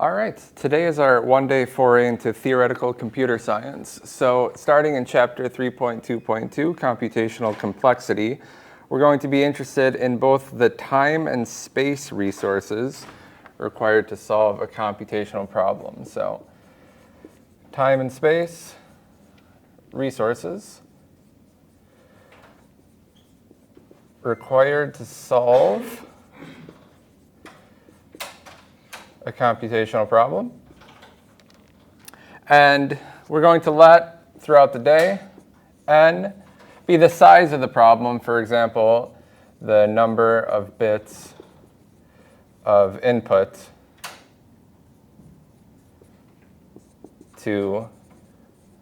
All right, today is our one-day foray into theoretical computer science. So starting in chapter 3.2.2, computational complexity, we're going to be interested in both the time and space resources required to solve a computational problem. So time and space resources required to solve a computational problem. And we're going to let, throughout the day, n be the size of the problem. For example, the number of bits of input to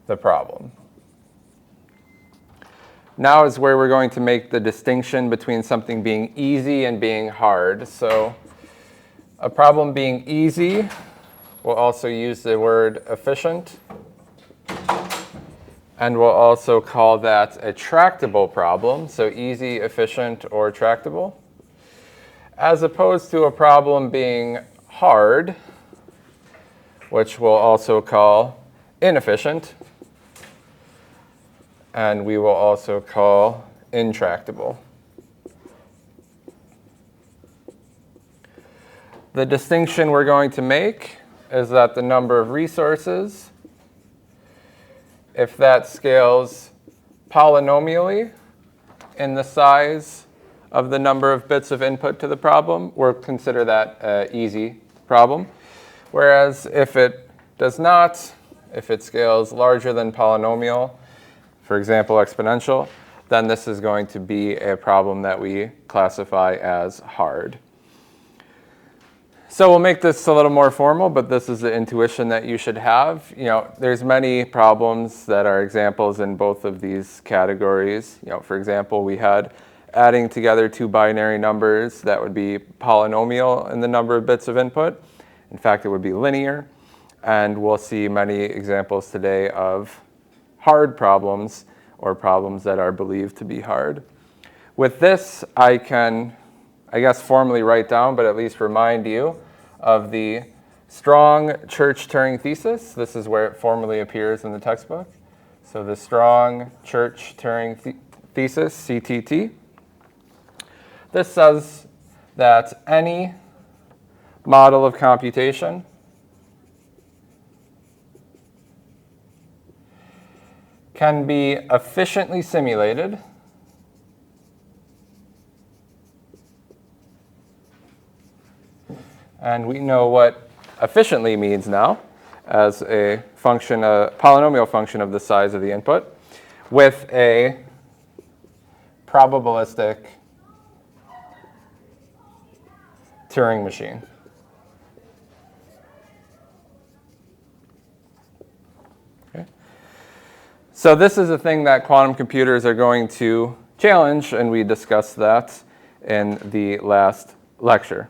the problem. Now is where we're going to make the distinction between something being easy and being hard. So a problem being easy, we'll also use the word efficient. And we'll also call that a tractable problem. So easy, efficient, or tractable. As opposed to a problem being hard, which we'll also call inefficient. And we will also call intractable. The distinction we're going to make is that the number of resources, if that scales polynomially in the size of the number of bits of input to the problem, we'll consider that an easy problem. Whereas if it does not, if it scales larger than polynomial, for example, exponential, then this is going to be a problem that we classify as hard. So we'll make this a little more formal, but this is the intuition that you should have. There's many problems that are examples in both of these categories. For example, we had adding together two binary numbers that would be polynomial in the number of bits of input. In fact, it would be linear. And we'll see many examples today of hard problems or problems that are believed to be hard. With this, I can, I guess, formally write down, but at least remind you of the strong Church-Turing thesis. This is where it formally appears in the textbook. So the strong Church-Turing thesis, CTT. This says that any model of computation can be efficiently simulated and we know what efficiently means now as a function, a polynomial function of the size of the input with a probabilistic Turing machine. So this is a thing that quantum computers are going to challenge, and we discussed that in the last lecture.